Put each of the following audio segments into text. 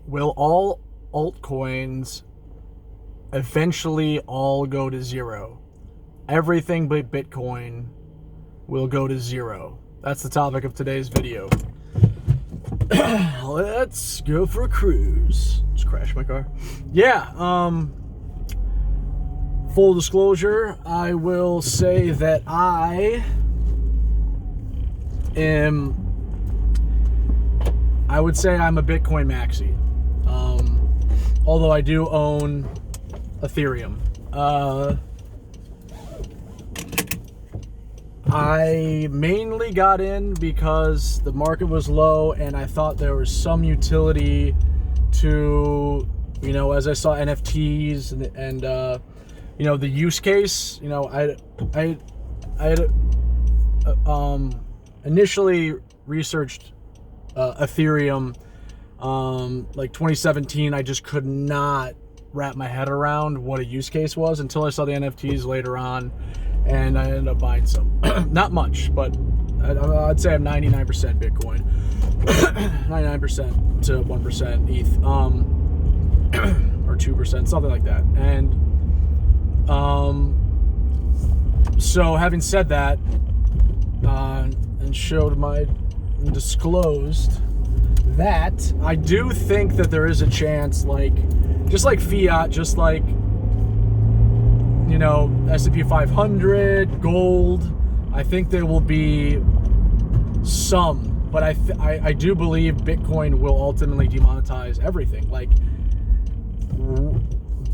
Will all altcoins eventually all go to zero? Everything but Bitcoin will go to zero. That's the topic of today's video. Let's go for a cruise. Just crashed my car. Yeah, full disclosure, I will say that I would say I'm a Bitcoin maxi. Although I do own Ethereum. I mainly got in because the market was low and I thought there was some utility to, as I saw NFTs and the use case, I had initially researched Ethereum, like 2017. I just could not wrap my head around what a use case was until I saw the NFTs later on, and I ended up buying some. Not much, but I'd say I'm 99% Bitcoin, 99% to 1% ETH, or 2%, something like that. And so having said that, and disclosed that I do think that there is a chance, just like fiat, just like S&P 500, gold, I think there will be some, but I do believe Bitcoin will ultimately demonetize everything. Like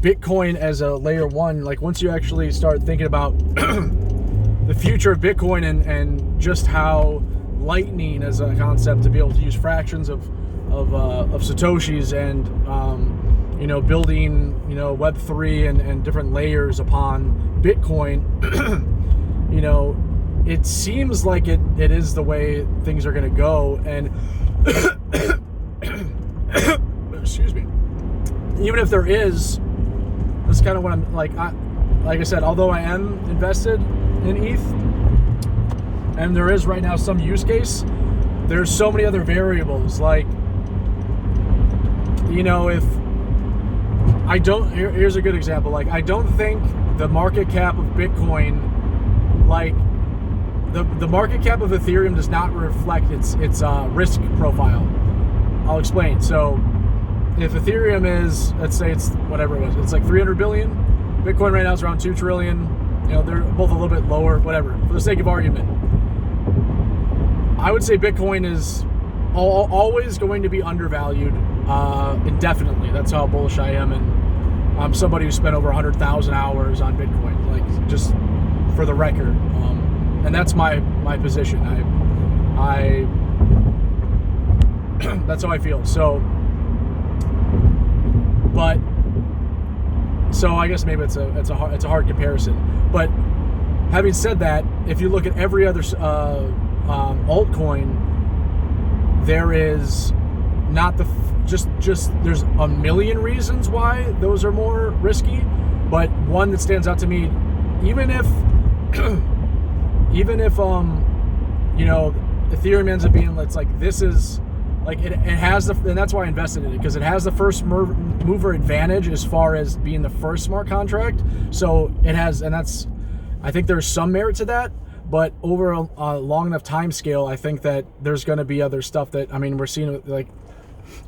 Bitcoin as a layer one, once you actually start thinking about the future of Bitcoin and just how Lightning as a concept to be able to use fractions of Satoshis and building Web3 and different layers upon Bitcoin, it seems like it is the way things are going to go. And excuse me, even if there is, that's kind of what I'm like I said, although I am invested in ETH and there is right now some use case, there's so many other variables. If I don't, here's a good example. I don't think the market cap of Bitcoin, the market cap of Ethereum does not reflect its risk profile. I'll explain. So if Ethereum is, let's say it's whatever it was, it's like 300 billion. Bitcoin right now is around 2 trillion. They're both a little bit lower, whatever. For the sake of argument, I would say Bitcoin is always going to be undervalued indefinitely. That's how bullish I am, and I'm somebody who spent over 100,000 hours on Bitcoin, just for the record. And that's my position. I that's how I feel. So I guess maybe it's a hard comparison. But having said that, if you look at every other altcoin, there is not just there's a million reasons why those are more risky, but one that stands out to me, even if Ethereum ends up being, this is it has and that's why I invested in it, because it has the first mover advantage as far as being the first smart contract. So it has, and I think there's some merit to that. But over a long enough time scale, I think that there's going to be other stuff that, we're seeing,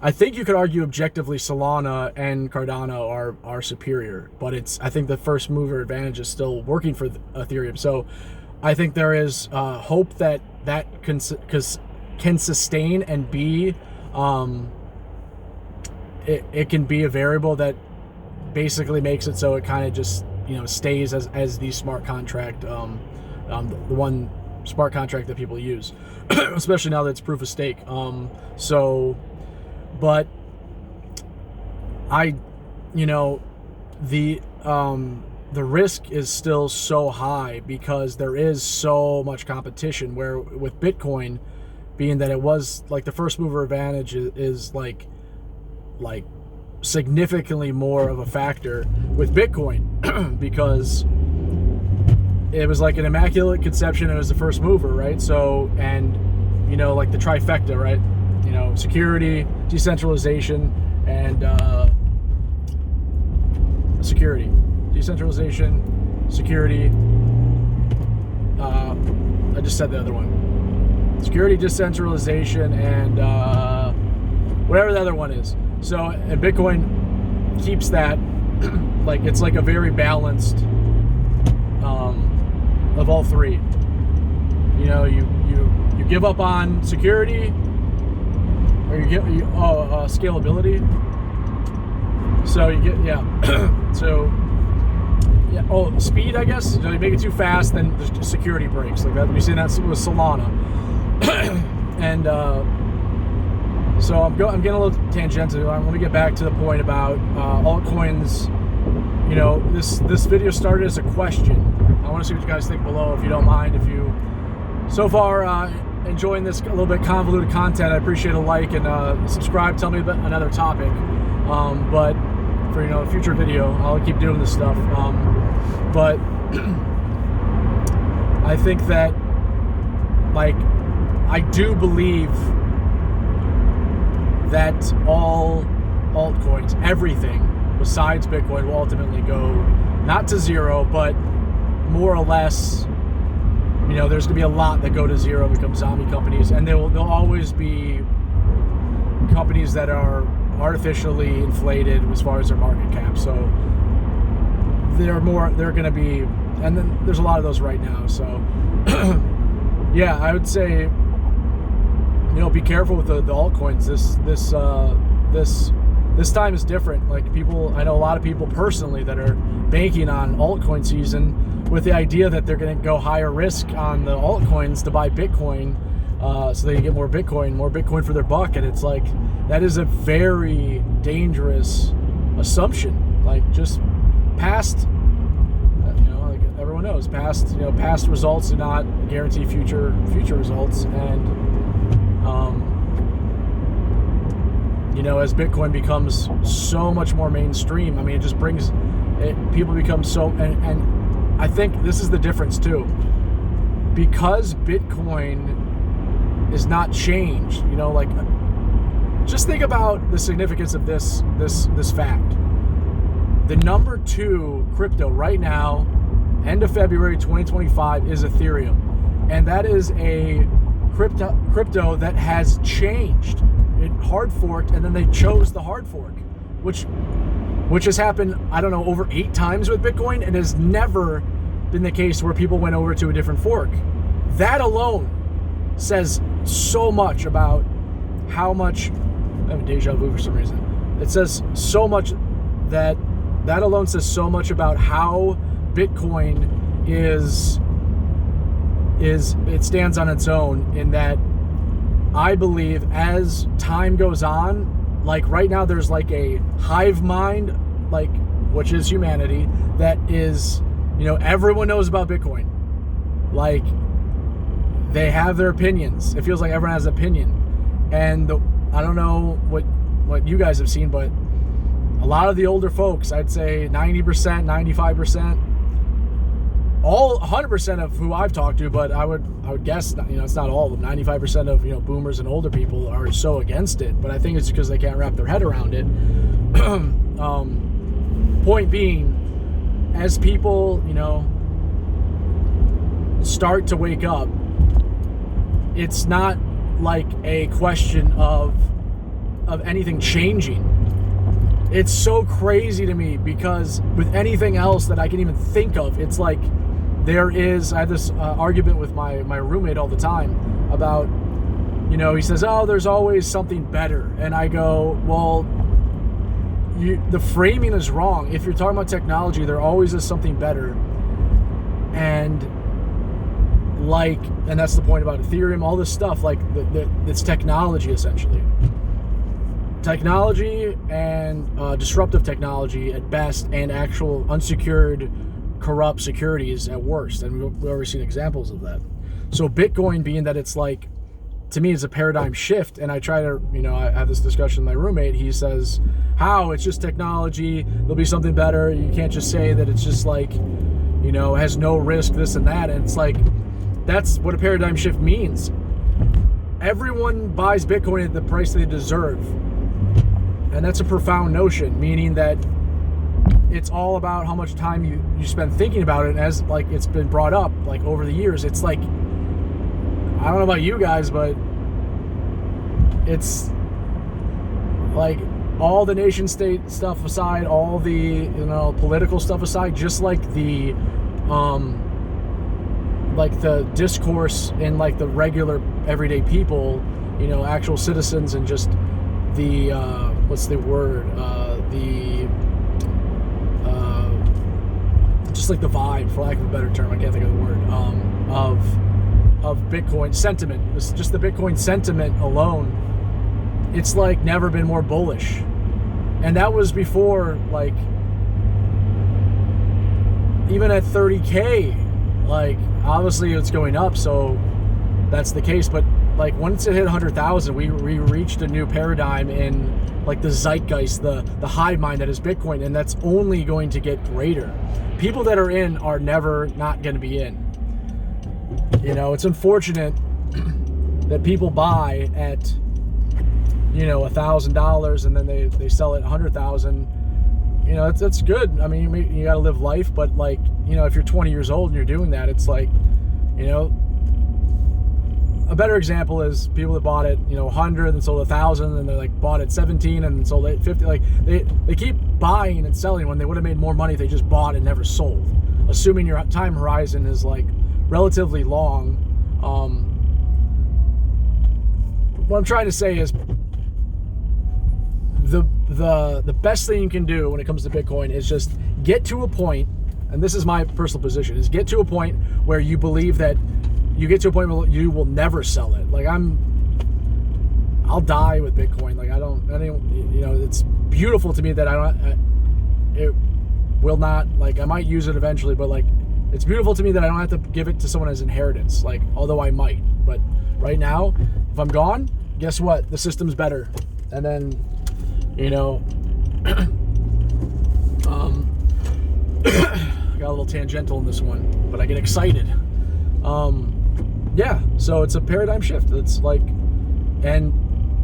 I think you could argue objectively Solana and Cardano are superior, but I think the first mover advantage is still working for Ethereum. So I think there is hope that can sustain and be, it can be a variable that basically makes it so it kind of just, stays as the smart contract, the one smart contract that people use, especially now that it's proof of stake. But the risk is still so high because there is so much competition, where with Bitcoin being that it was the first mover advantage is significantly more of a factor with Bitcoin because it was an immaculate conception. It was the first mover, right? So, and the trifecta, right? security, decentralization, and security. Decentralization, security. I just said the other one. Security, decentralization, and whatever the other one is. So, and Bitcoin keeps that like it's like a very balanced of all three. You give up on security, or scalability. So you get speed, I guess. You make it too fast, then the security breaks. Like that, we see that with Solana. And so I'm getting a little tangential. Let me get back to the point about altcoins. This video started as a question. I want to see what you guys think below, if you don't mind. If you so far enjoying this a little bit convoluted content, I appreciate a like and subscribe. Tell me about another topic. But for a future video, I'll keep doing this stuff. But I think that, like, I do believe that all altcoins, everything besides Bitcoin, will ultimately go not to zero, but more or less, there's gonna be a lot that go to zero, become zombie companies, and there'll always be companies that are artificially inflated as far as their market cap. So they're going to be, and then there's a lot of those right now. So yeah, I would say, be careful with the altcoins. This time is different. Like I know a lot of people personally that are banking on altcoin season with the idea that they're going to go higher risk on the altcoins to buy Bitcoin, so they can get more Bitcoin for their buck. And it's like, that is a very dangerous assumption. Like, just past, like everyone knows, past results do not guarantee future results. And as Bitcoin becomes so much more mainstream, it just brings it. People become so, and I think this is the difference too, because Bitcoin is not changed. Like, just think about the significance of this fact. The number 2 crypto right now, end of February 2025, is Ethereum. And that is a crypto that has changed. It hard forked, and then they chose the hard fork, which has happened, I don't know, over 8 times with Bitcoin, and has never been the case where people went over to a different fork. That alone says so much about how much, I have a deja vu for some reason. It says so much, that alone says so much about how Bitcoin it stands on its own, in that I believe as time goes on, like right now there's like a hive mind, like, which is humanity, that is, everyone knows about Bitcoin. Like, they have their opinions. It feels like everyone has an opinion. And I don't know what you guys have seen, but a lot of the older folks, I'd say 90%, 95%, all 100% of who I've talked to, but I would guess, it's not all of them. 95% of boomers and older people are so against it, but I think it's because they can't wrap their head around it. Point being, as people start to wake up, it's not like a question of anything changing. It's so crazy to me, because with anything else that I can even think of, it's like I had this argument with my roommate all the time about, he says, oh, there's always something better. And I go, well, the framing is wrong. If you're talking about technology, there always is something better. And that's the point about Ethereum, all this stuff, like it's technology, essentially. Technology and disruptive technology at best, and actual unsecured, corrupt securities at worst. And we've already seen examples of that. So Bitcoin, being that it's like, to me, it's a paradigm shift. And I try to, I have this discussion with my roommate. He says, how? It's just technology. There'll be something better. You can't just say that it's just like, has no risk, this and that. And it's like, that's what a paradigm shift means. everyone buys Bitcoin at the price they deserve. And that's a profound notion, meaning that it's all about how much time you spend thinking about it. And as like it's been brought up like over the years, it's like, I don't know about you guys, but it's like all the nation state stuff aside, all the political stuff aside, just like the discourse in like the regular everyday people, actual citizens, and just the what's the word, just like the vibe, for lack of a better term, I can't think of the word, of Bitcoin sentiment. It's just the Bitcoin sentiment alone, it's like never been more bullish. And that was before, like, even at 30K, like, obviously it's going up, so that's the case. But like once it hit 100,000, we reached a new paradigm in like the zeitgeist, the hive mind that is Bitcoin, and that's only going to get greater. People that are in are never not going to be in. It's unfortunate that people buy at $1,000 and then they sell it 100,000. That's good. I mean, you got to live life, but like, if you're 20 years old and you're doing that, it's like, a better example is people that bought it, 100 and sold 1,000, and they're like bought at 17 and sold at 50. Like they keep buying and selling when they would have made more money if they just bought and never sold. Assuming your time horizon is like relatively long. What I'm trying to say is the best thing you can do when it comes to Bitcoin is just get to a point, and this is my personal position, is get to a point where you believe that you get to a point where you will never sell it. Like I'll die with Bitcoin. Like it's beautiful to me that it will not, like, I might use it eventually, but like, it's beautiful to me that I don't have to give it to someone as inheritance. Like, although I might, but right now, if I'm gone, guess what? The system's better. And then, I got a little tangential in this one, but I get excited. Yeah, so it's a paradigm shift. It's like, and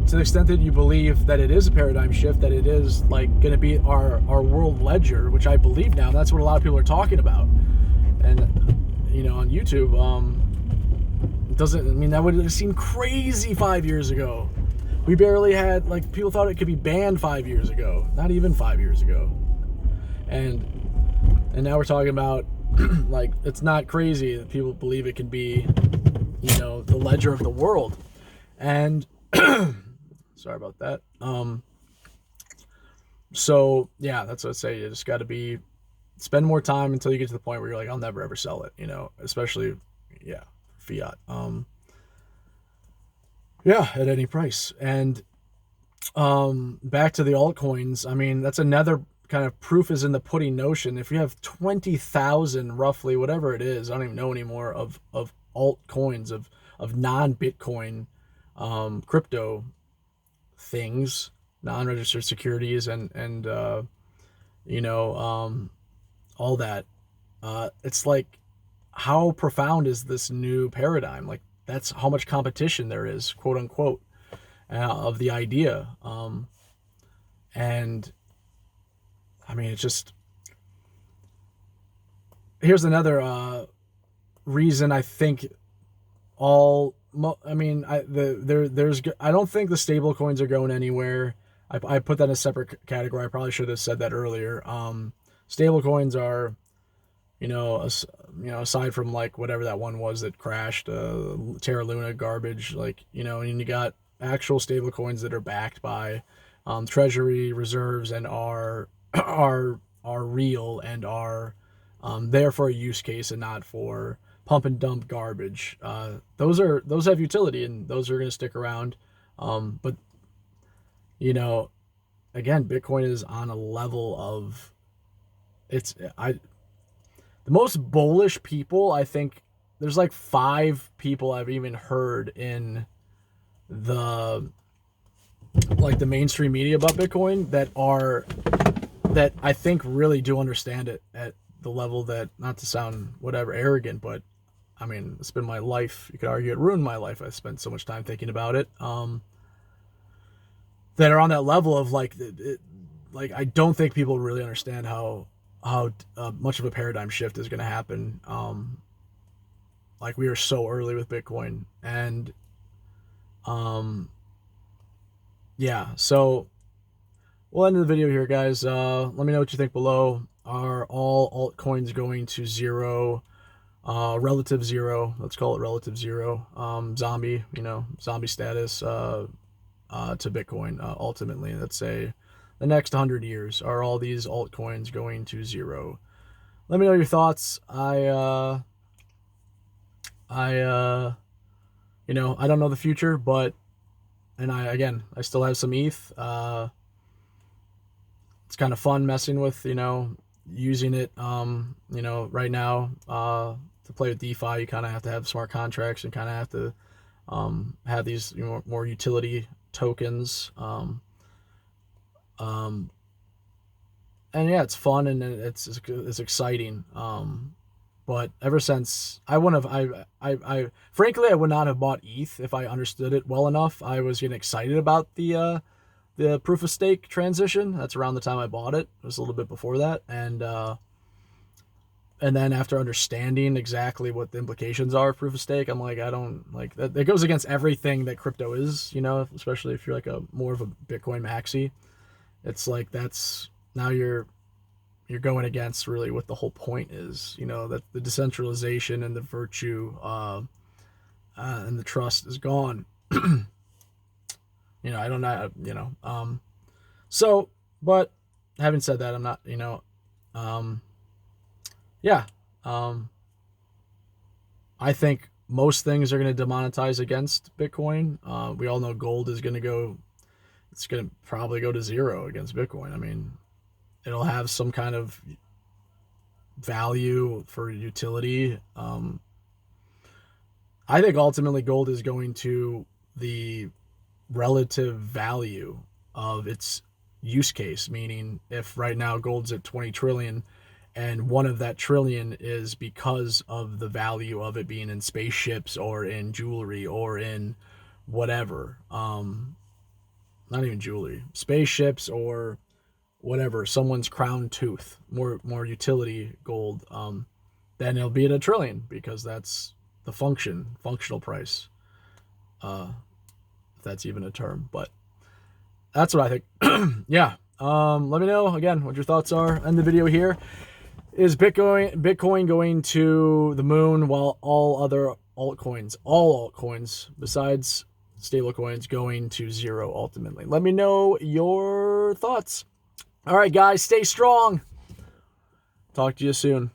to the extent that you believe that it is a paradigm shift, that it is like going to be our world ledger, which I believe now, that's what a lot of people are talking about. And, on YouTube, that would have seemed crazy 5 years ago. We barely had, like, people thought it could be banned 5 years ago, not even 5 years ago. And now we're talking about, like, it's not crazy that people believe it can be, the ledger of the world. And sorry about that. So yeah, that's what I say. You just got to spend more time until you get to the point where you're like, I'll never ever sell it, especially, yeah, fiat. Yeah, at any price. And back to the altcoins, I mean, that's another kind of proof is in the pudding notion. If you have 20,000 roughly, whatever it is, I don't even know anymore, of altcoins, of non-Bitcoin crypto things, non-registered securities, and all that, it's like, how profound is this new paradigm? Like, that's how much competition there is, quote unquote, of the idea. And I mean, it's just, here's another reason I think I don't think the stable coins are going anywhere. I put that in a separate category. I probably should have said that earlier. Stable coins are, aside from like whatever that one was that crashed, Terra Luna garbage, like, and you got actual stable coins that are backed by treasury reserves and are real and are there for a use case and not for pump and dump garbage. Those have utility, and those are going to stick around. But again, Bitcoin is on a level of, the most bullish people, I think there's like 5 people I've even heard in the mainstream media about Bitcoin that I think really do understand it at the level that, not to sound whatever arrogant, but I mean, it's been my life. You could argue it ruined my life. I spent so much time thinking about it. That are on that level of like, like I don't think people really understand how much of a paradigm shift is going to happen. Like we are so early with Bitcoin, and yeah. So we'll end the video here, guys. Let me know what you think below. Are all altcoins going to zero? Relative zero. Let's call it relative zero. Zombie, zombie status to Bitcoin. Ultimately, let's say the next 100 years, are all these altcoins going to zero? Let me know your thoughts. I don't know the future, but, and I still have some ETH. It's kind of fun messing with, using it, right now, to play with DeFi. You kind of have to have smart contracts and kind of have to, have these more utility tokens. And yeah, it's fun and it's exciting. But ever since I frankly, I would not have bought ETH if I understood it well enough. I was getting excited about the proof of stake transition. That's around the time I bought it. It was a little bit before that. And then after understanding exactly what the implications are of proof of stake, I'm like, I don't like that. It goes against everything that crypto is, especially if you're like more of a Bitcoin maxi. It's like, that's now you're going against really what the whole point is, that the decentralization and the virtue, and the trust is gone. I don't know, so, but having said that, I'm not, yeah. I think most things are going to demonetize against Bitcoin. We all know gold is going to it's going to probably go to zero against Bitcoin. I mean, it'll have some kind of value for utility. I think ultimately gold is going to the relative value of its use case, meaning if right now gold's at 20 trillion and one of that trillion is because of the value of it being in spaceships or in jewelry or in whatever, not even jewelry, spaceships or whatever, someone's crown tooth, more utility gold, then it'll be at a trillion because that's the functional price, if that's even a term. But that's what I think. Yeah. Let me know again what your thoughts are. End the video here. Is Bitcoin going to the moon while all altcoins besides stablecoins going to zero ultimately? Let me know your thoughts. All right, guys, stay strong. Talk to you soon.